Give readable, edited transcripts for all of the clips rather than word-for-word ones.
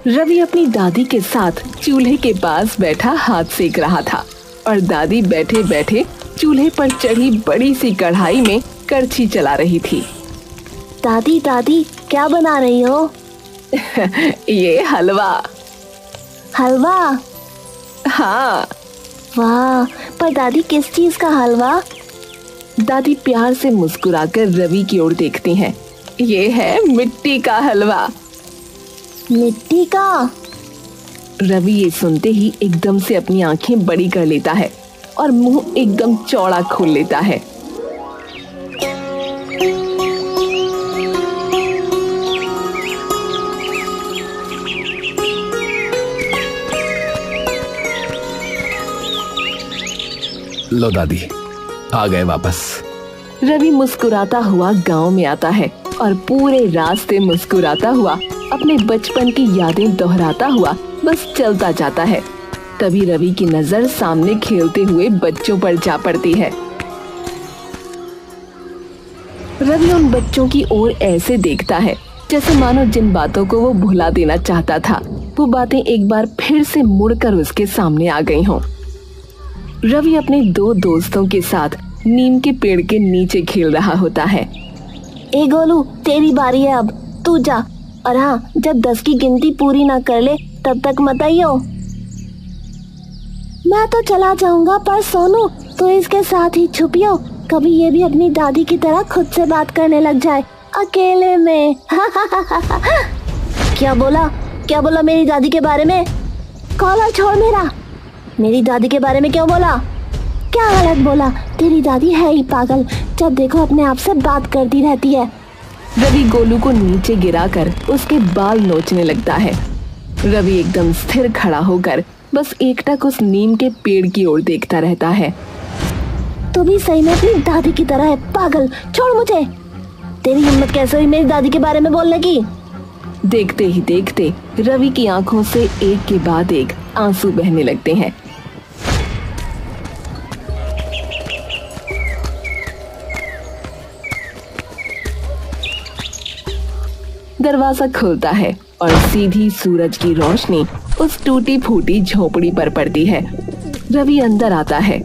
रवि अपनी दादी के साथ चूल्हे के पास बैठा हाथ सेक रहा था और दादी बैठे बैठे चूल्हे पर चढ़ी बड़ी सी कढ़ाई में करछी चला रही थी। दादी दादी क्या बना रही हो? ये हलवा। हलवा? हाँ। वाह, पर दादी किस चीज का हलवा? दादी प्यार से मुस्कुराकर रवि की ओर देखती हैं। ये है मिट्टी का हलवा। मिट्टी का? रवि ये सुनते ही एकदम से अपनी आंखें बड़ी कर लेता है और मुंह एकदम चौड़ा खोल लेता है। लो दादी, आ गए वापस। रवि मुस्कुराता हुआ गांव में आता है और पूरे रास्ते मुस्कुराता हुआ अपने बचपन की यादें दोहराता हुआ बस चलता जाता है। तभी रवि की नजर सामने खेलते हुए बच्चों पर जा पड़ती है। रवि उन बच्चों की ओर ऐसे देखता है जैसे मानो जिन बातों को वो भुला देना चाहता था वो बातें एक बार फिर से मुड़कर उसके सामने आ गई हों। रवि अपने दो दोस्तों के साथ नीम के पेड़ के नीचे खेल रहा होता है। ए गोलू, तेरी बारी है, अब तू जा। और हाँ, जब 10 की गिनती पूरी ना कर ले तब तक मत आइयो। मैं तो चला जाऊंगा, पर सोनू तो इसके साथ ही छुपियो। कभी ये भी अपनी दादी की तरह खुद से बात करने लग जाए अकेले में। क्या बोला मेरी दादी के बारे में? कॉलर छोड़ मेरा। मेरी दादी के बारे में क्यों बोला? क्या गलत बोला? तेरी दादी है ही पागल, जब देखो अपने आप से बात करती रहती है। रवि गोलू को नीचे गिराकर उसके बाल नोचने लगता है। रवि एकदम स्थिर खड़ा होकर बस एकटक उस नीम के पेड़ की ओर देखता रहता है। तू भी सही में अपनी दादी की तरह है पागल, छोड़ मुझे। तेरी हिम्मत कैसे हुई मेरी दादी के बारे में बोलने की? देखते ही देखते रवि की आंखों से एक के बाद एक आंसू बहने लगते हैं। दरवाजा खुलता है और सीधी सूरज की रोशनी उस टूटी फूटी झोपड़ी पर पड़ती है। रवि अंदर आता है।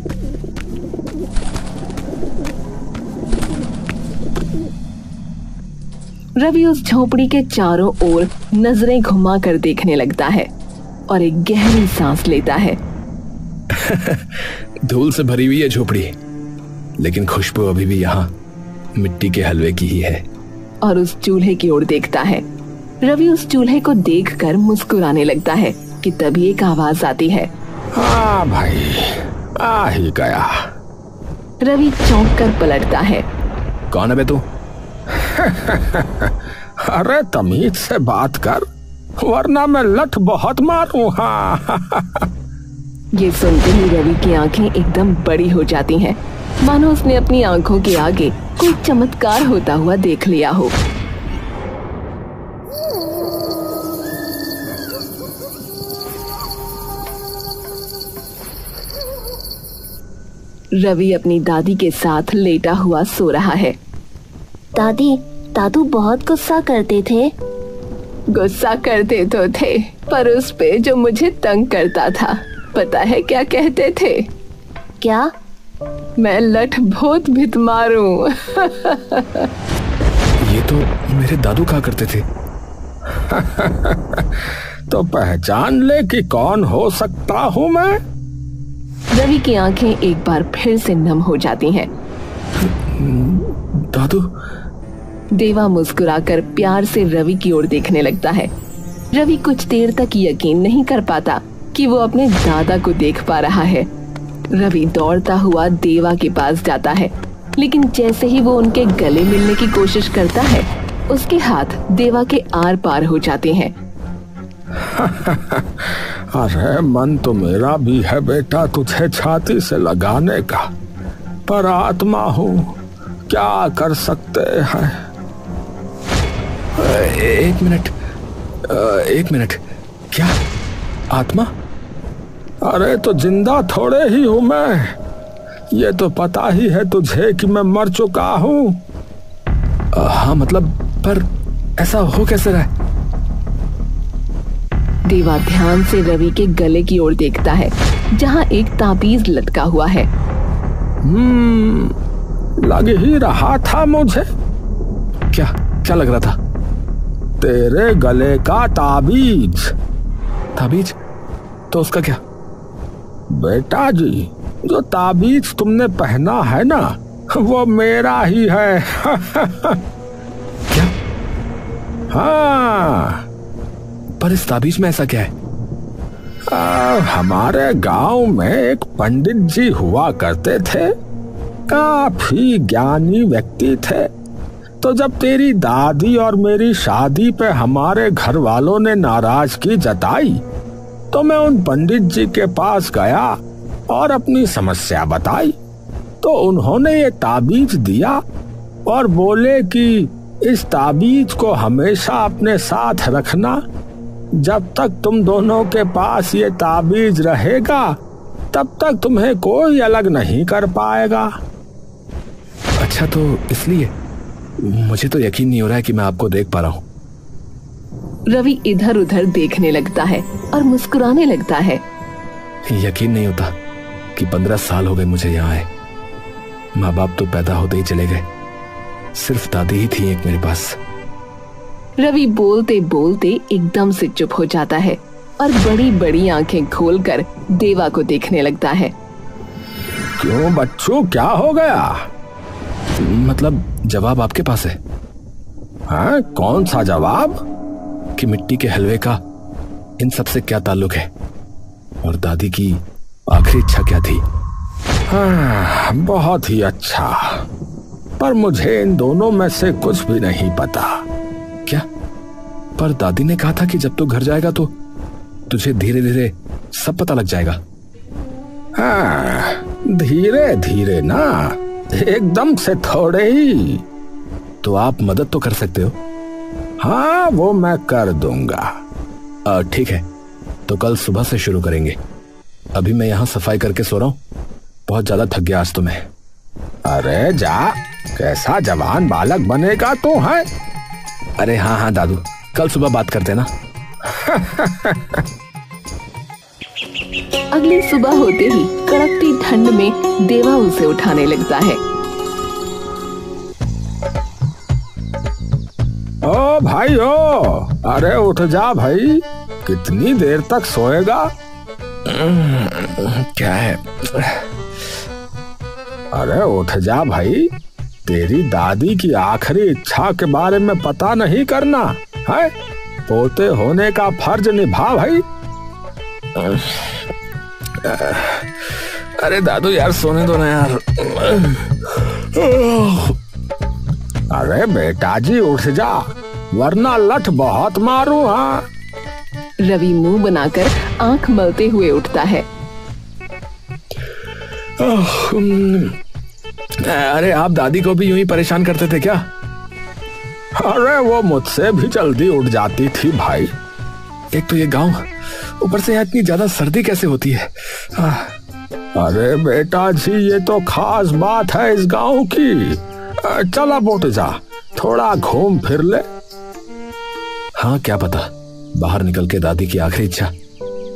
रवि उस झोपड़ी के चारों ओर नजरें घुमाकर देखने लगता है और एक गहरी सांस लेता है। धूल से भरी हुई है झोपड़ी, लेकिन खुशबू अभी भी यहाँ मिट्टी के हलवे की ही है। और उस चूल्हे की ओर देखता है। रवि उस चूल्हे को देखकर मुस्कुराने लगता है कि तभी एक आवाज आती है। हाँ भाई, आ ही गया। रवि चौंक कर पलटता है। कौन है बे तू? अरे तमीज से बात कर, वरना मैं लठ बहुत मारूं। हाँ। ये सुनते ही रवि की आंखें एकदम बड़ी हो जाती हैं, मानो उसने अपनी आंखों के आगे कोई चमत्कार होता हुआ देख लिया हो। रवि अपनी दादी के साथ लेटा हुआ सो रहा है। दादू बहुत गुस्सा करते थे। गुस्सा करते तो थे, पर उस पे जो मुझे तंग करता था, पता है क्या कहते थे? क्या? मैं लठ बहुत भित मारूं। ये तो मेरे दादू कहा करते थे। तो पहचान ले कि कौन हो सकता हूँ मैं। रवि की आंखें एक बार फिर से नम हो जाती हैं। दादू? देवा मुस्कुराकर प्यार से रवि की ओर देखने लगता है। रवि कुछ देर तक यकीन नहीं कर पाता कि वो अपने दादा को देख पा रहा है। रवि दौड़ता हुआ देवा के पास जाता है, लेकिन जैसे ही वो उनके गले मिलने की कोशिश करता है, उसके हाथ देवा के आर पार हो जाते हैं। अरे मन तो मेरा भी है बेटा तुझे छाती से लगाने का, पर आत्मा हूँ, क्या कर सकते हैं। एक मिनट, क्या आत्मा? अरे तो जिंदा थोड़े ही हूँ मैं, ये तो पता ही है तुझे कि मैं मर चुका हूँ। हाँ मतलब, पर ऐसा हो कैसे रहा है? देवा ध्यान से रवि के गले की ओर देखता है जहाँ एक ताबीज लटका हुआ है। लग ही रहा था मुझे। क्या क्या लग रहा था? तेरे गले का ताबीज। ताबीज? तो उसका क्या? बेटा जी, जो ताबीज तुमने पहना है ना, वो मेरा ही है। क्या? हाँ। पर इस ताबीज में ऐसा क्या है? हमारे गांव में एक पंडित जी हुआ करते थे, काफी ज्ञानी व्यक्ति थे। तो जब तेरी दादी और मेरी शादी पे हमारे घर वालों ने नाराजगी जताई, तो मैं उन पंडित जी के पास गया और अपनी समस्या बताई। तो उन्होंने ये ताबीज दिया और बोले कि इस ताबीज को हमेशा अपने साथ रखना। जब तक तुम दोनों के पास ये ताबीज रहेगा, तब तक तुम्हें कोई अलग नहीं कर पाएगा। अच्छा, तो इसलिए मुझे तो यकीन नहीं हो रहा है कि मैं आपको देख पा रहा हूँ। रवि इधर उधर देखने लगता है और मुस्कुराने लगता है। यकीन नहीं होता कि 15 साल हो गए मुझे यहाँ आए। माँ बाप तो पैदा होते ही चले गए, सिर्फ दादी ही थी एक मेरे पास। रवि बोलते बोलते एकदम से चुप हो जाता है और बड़ी बड़ी आंखें खोलकर देवा को देखने लगता है। क्यों बच्चों, क्या हो गया? मतलब जवाब आपके पास है। हाँ, कौन सा जवाब? कि मिट्टी के हलवे का इन सब से क्या ताल्लुक है और दादी की आखिरी इच्छा क्या थी। हाँ, बहुत ही अच्छा, पर मुझे इन दोनों में से कुछ भी नहीं पता। क्या? पर दादी ने कहा था कि जब तू घर जाएगा तो तुझे धीरे धीरे सब पता लग जाएगा। हाँ, धीरे धीरे ना, एकदम से थोड़े ही। तो आप मदद तो कर सकते हो। हाँ, वो मैं कर दूंगा। ठीक है, तो कल सुबह से शुरू करेंगे। अभी मैं यहाँ सफाई करके सो रहा हूँ, बहुत ज्यादा थक गया आज तो मैं। अरे जा, कैसा जवान बालक बनेगा तू है। अरे हाँ हाँ दादू, कल सुबह बात करते ना। अगली सुबह होते ही कड़कती ठंड में देवा उसे उठाने लगता है। ओ भाई ओ, अरे उठ जा भाई, कितनी देर तक सोएगा? क्या है? अरे उठ जा भाई, तेरी दादी की आखिरी इच्छा के बारे में पता नहीं करना है? पोते होने का फर्ज निभा भाई। अरे दादू यार, सोने दो ना यार। अरे बेटा जी उठ जा, वरना लठ बहुत मारूं। हाँ। रवि मुंह बनाकर आंख मलते हुए उठता है। अरे आप दादी को भी यूं ही परेशान करते थे क्या? अरे वो मुझसे भी जल्दी उठ जाती थी भाई। एक तो ये गांव, ऊपर से यहाँ इतनी ज्यादा सर्दी कैसे होती है? अरे बेटा जी, ये तो खास बात है इस गांव की। चला उठ जा, थोड़ा घूम फिर ले। हाँ, क्या पता बाहर निकल के दादी की आखिरी इच्छा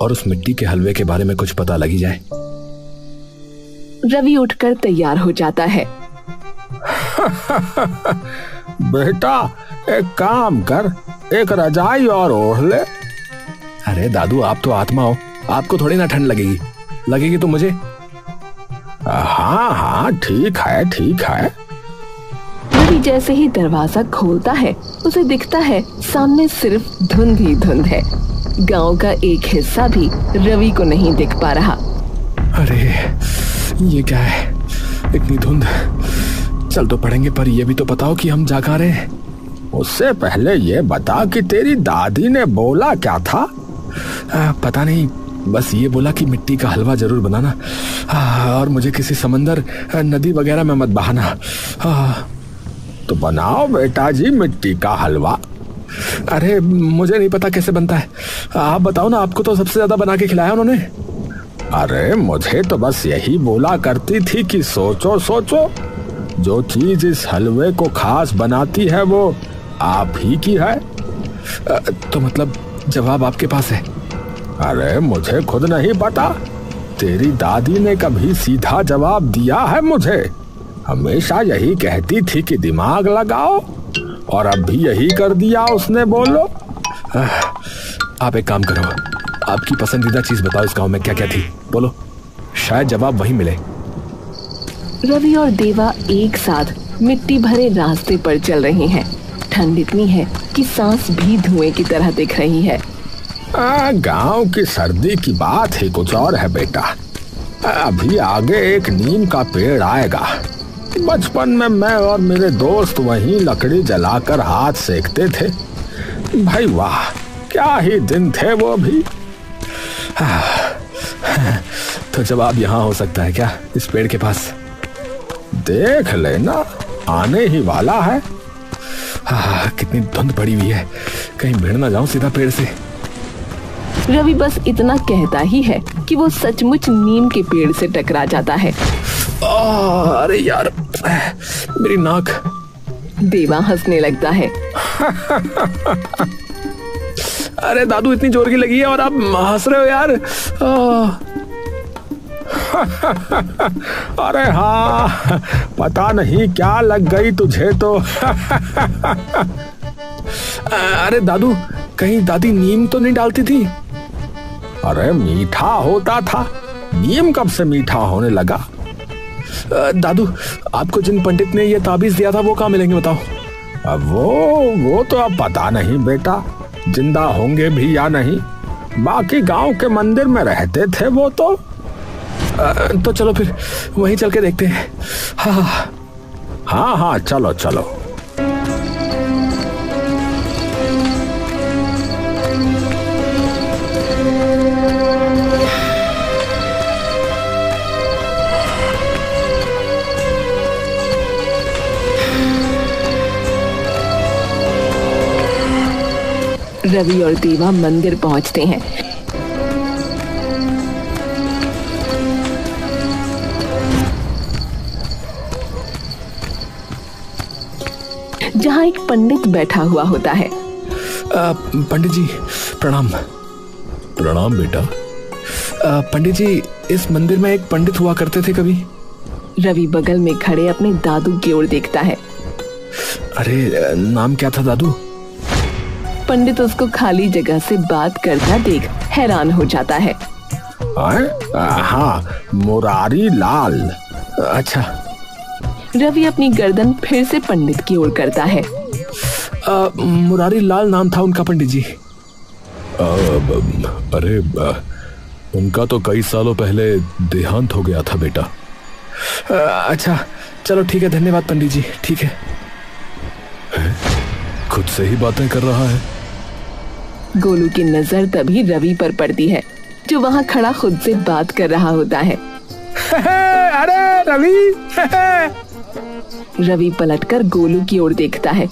और उस मिट्टी के हलवे के बारे में कुछ पता लगी जाए। रवि उठकर तैयार हो जाता है। बेटा एक काम कर, एक रजाई और ओढ़ ले। अरे दादू, आप तो आत्मा हो, आपको थोड़ी ना ठंड लगेगी। लगेगी तो मुझे। हाँ हाँ, ठीक है ठीक है। रवि जैसे ही दरवाजा खोलता है, उसे दिखता है सामने सिर्फ धुंध ही धुंध है। गांव का एक हिस्सा भी रवि को नहीं दिख पा रहा। अरे ये क्या है, इतनी धुंध। चल तो पड़ेंगे, पर ये भी तो बताओ कि हम जा कहाँ रहे हैं। उससे पहले ये बता कि तेरी दादी ने बोला क्या था? पता नहीं, बस ये बोला कि मिट्टी का हलवा जरूर बनाना और मुझे किसी समंदर नदी वगैरह में मत बहाना। तो बनाओ बेटा जी मिट्टी का हलवा। अरे मुझे नहीं पता कैसे बनता है, आप बताओ ना। आपको तो सबसे ज्यादा बना के खिलाया उन्होंने। अरे मुझे तो बस यही बोला करती थी कि सोचो सोचो, जो चीज इस हलवे को खास बनाती है वो आप ही की है। तो मतलब जवाब आपके पास है? अरे मुझे खुद नहीं पता। तेरी दादी ने कभी सीधा जवाब दिया है मुझे? हमेशा यही कहती थी कि दिमाग लगाओ, और अब भी यही कर दिया उसने। बोलो। आप एक काम करो, आपकी पसंदीदा चीज बताओ इस गांव में क्या क्या थी, बोलो, शायद जवाब वहीं मिले। रवि और देवा एक साथ मिट्टी भरे रास्ते पर चल रहे हैं। ठंड इतनी है कि सांस भी धुएं की तरह दिख रही है। गांव की सर्दी की बात ही कुछ और है बेटा। अभी आगे एक नीम का पेड़ आएगा। बचपन में मैं और मेरे दोस्त वहीं लकड़ी जलाकर हाथ सेकते थे। भाई वाह, क्या ही दिन थे वो भी। तो जवाब यहाँ हो सकता है क्या, इस पेड़ के पास? देख लेना, आने ही वाला है। कितनी धुंध पड़ी हुई है, कहीं भिड़ ना जाऊं सीधा पेड़ से। रवि बस इतना कहता ही है कि वो सचमुच नीम के पेड़ से टकरा जाता है। अरे यार, मेरी नाक। देवा हंसने लगता है। अरे दादू, इतनी जोर की लगी है और आप हंस रहे हो यार। अरे हाँ, पता नहीं क्या लग गई तुझे तो। अरे दादू, कहीं दादी नीम तो नहीं डालती थी? अरे मीठा होता था। नीम कब से मीठा होने लगा? दादू, आपको जिन पंडित ने ये ताबीज दिया था वो कहाँ मिलेंगे बताओ? अब वो तो अब पता नहीं बेटा, जिंदा होंगे भी या नहीं। बाकी गांव के मंदिर में रहते थे वो तो। तो चलो फिर वहीं चल के देखते हैं। हाँ, चलो चलो। रवि और देवा मंदिर पहुंचते हैं। जहां एक पंडित बैठा हुआ होता है। पंडित जी प्रणाम। प्रणाम बेटा। पंडित जी, इस मंदिर में एक पंडित हुआ करते थे कभी? रवि बगल में खड़े अपने दादू की ओर देखता है। अरे नाम क्या था दादू? पंडित उसको खाली जगह से बात करता देख हैरान हो जाता है। हाँ, मुरारी लाल। अच्छा। रवि अपनी गर्दन फिर से पंडित की ओर करता है। मुरारी लाल नाम था उनका पंडित जी। अरे उनका तो कई सालों पहले देहांत हो गया था बेटा। अच्छा, चलो ठीक है, धन्यवाद पंडित जी। ठीक है। खुद से ही बातें कर रहा है। गोलू की नजर तभी रवि पर पड़ती है, जो वहाँ खड़ा खुद से बात कर रहा होता है। अरे रवि। रवि पलटकर गोलू की ओर देखता है।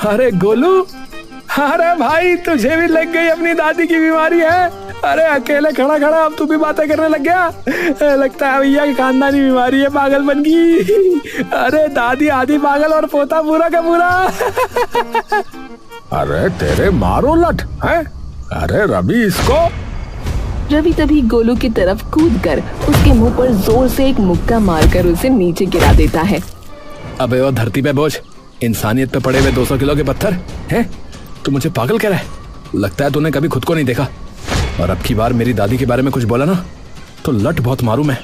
अरे गोलू, अरे भाई, तुझे भी लग गई अपनी दादी की बीमारी है? अरे अकेले खड़ा खड़ा अब तू भी बातें करने लग गया। लगता है भैया की खानदानी बीमारी है, पागलपन की। अरे दादी आधी पागल और पोता पूरा का पूरा। अरे तेरे मारो लट है। अरे रवि, इसको। रवि तभी गोलू की तरफ कूदकर उसके मुंह पर जोर से एक मुक्का मारकर उसे नीचे गिरा देता है। अबे वो धरती पे बोझ, इंसानियत पे पड़े हुए 200 किलो के पत्थर हैं? तू मुझे पागल कह रहा है? लगता है तूने कभी खुद को नहीं देखा। और अब की बार मेरी दादी के बारे में कुछ बोला ना तो लट बहुत मारू मैं।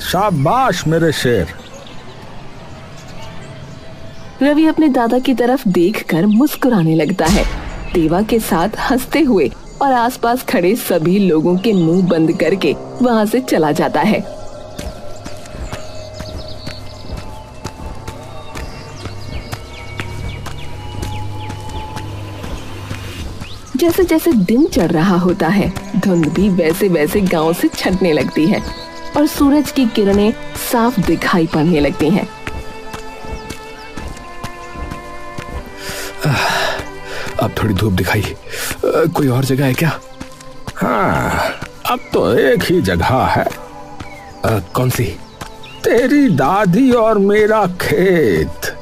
शाबाश मेरे शेर। रवि अपने दादा की तरफ देखकर मुस्कुराने लगता है, देवा के साथ हंसते हुए, और आसपास खड़े सभी लोगों के मुंह बंद करके वहां से चला जाता है। जैसे जैसे दिन चढ़ रहा होता है, धुंध भी वैसे वैसे गांव से छंटने लगती है और सूरज की किरणें साफ दिखाई पड़ने लगती हैं। अब थोड़ी धूप दिखाई। कोई और जगह है क्या? हाँ, अब तो एक ही जगह है। कौन सी? तेरी दादी और मेरा खेत।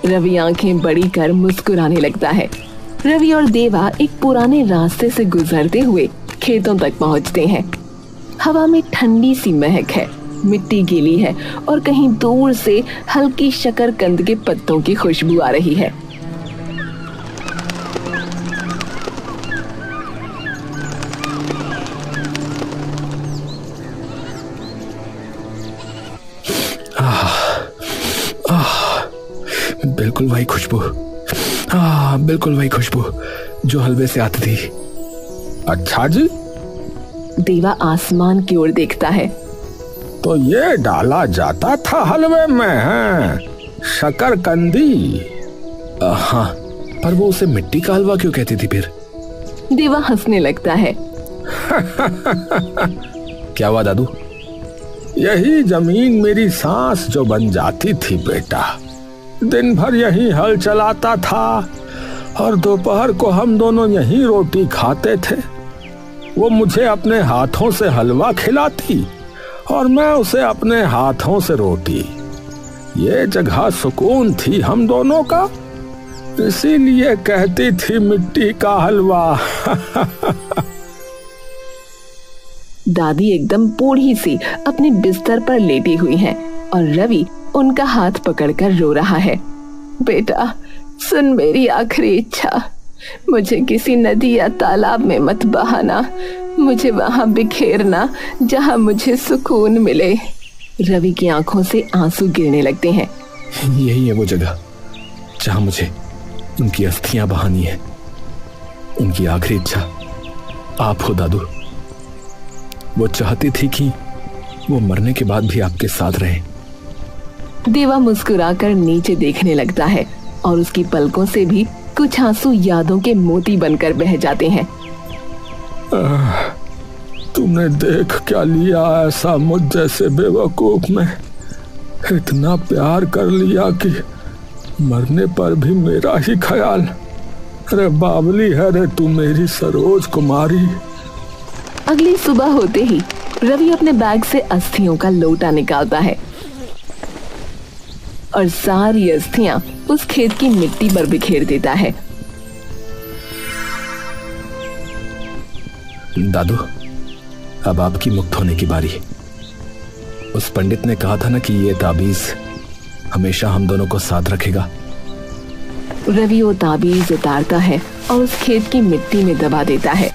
रवि आंखें बड़ी कर मुस्कुराने लगता है। रवि और देवा एक पुराने रास्ते से गुजरते हुए खेतों तक पहुंचते हैं। हवा में ठंडी सी महक है, मिट्टी गीली है और कहीं दूर से हल्की शकरकंद के पत्तों की खुशबू आ रही है। बिल्कुल वही खुशबू, बिल्कुल वही खुशबू जो हलवे से आती थी। अच्छा जी। देवा आसमान की ओर देखता है। तो ये डाला जाता था हलवे में, है शकरकंदी। हाँ, पर वो उसे मिट्टी का हलवा क्यों कहती थी फिर? देवा हंसने लगता है। क्या हुआ दादू? यही जमीन मेरी सांस जो बन जाती थी बेटा। दिन भर यही हल चलाता था और दोपहर को हम दोनों यही रोटी खाते थे। वो मुझे अपने हाथों से हलवा खिलाती और मैं उसे अपने हाथों से रोटी। ये जगह सुकून थी हम दोनों का, इसीलिए कहती थी मिट्टी का हलवा। दादी एकदम बूढ़ी सी अपने बिस्तर पर लेटी हुई हैं और रवि उनका हाथ पकड़कर रो रहा है। बेटा सुन मेरी आखिरी इच्छा, मुझे किसी नदी या तालाब में मत बहाना, मुझे वहां बिखेरना जहां मुझे सुकून मिले। रवि की आंखों से आंसू गिरने लगते हैं। यही है वो जगह जहां मुझे उनकी अस्थियां बहानी है। उनकी आखिरी इच्छा आप हो दादू। वो चाहती थी कि वो मरने के बाद भी आपके साथ रहे। देवा मुस्कुराकर नीचे देखने लगता है और उसकी पलकों से भी कुछ आंसू यादों के मोती बनकर बह जाते हैं। तुमने देख क्या लिया ऐसा मुझ जैसे बेवकूफ में? इतना प्यार कर लिया कि मरने पर भी मेरा ही ख्याल। अरे बावली है रे तू मेरी सरोज कुमारी। अगली सुबह होते ही रवि अपने बैग से अस्थियों का लोटा निकालता है और सारी अस्थियां उस खेत की मिट्टी पर बिखेर देता है। दादू अब आपकी मुक्त होने की बारी। उस पंडित ने कहा था ना कि ये ताबीज हमेशा हम दोनों को साथ रखेगा। रवि वो ताबीज उतारता है और उस खेत की मिट्टी में दबा देता है।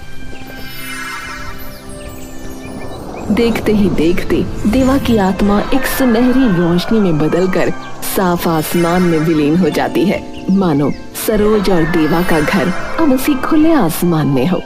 देखते ही देखते देवा की आत्मा एक सुनहरी रोशनी में बदलकर साफ आसमान में विलीन हो जाती है, मानो सरोज और देवा का घर अब उसी खुले आसमान में हो।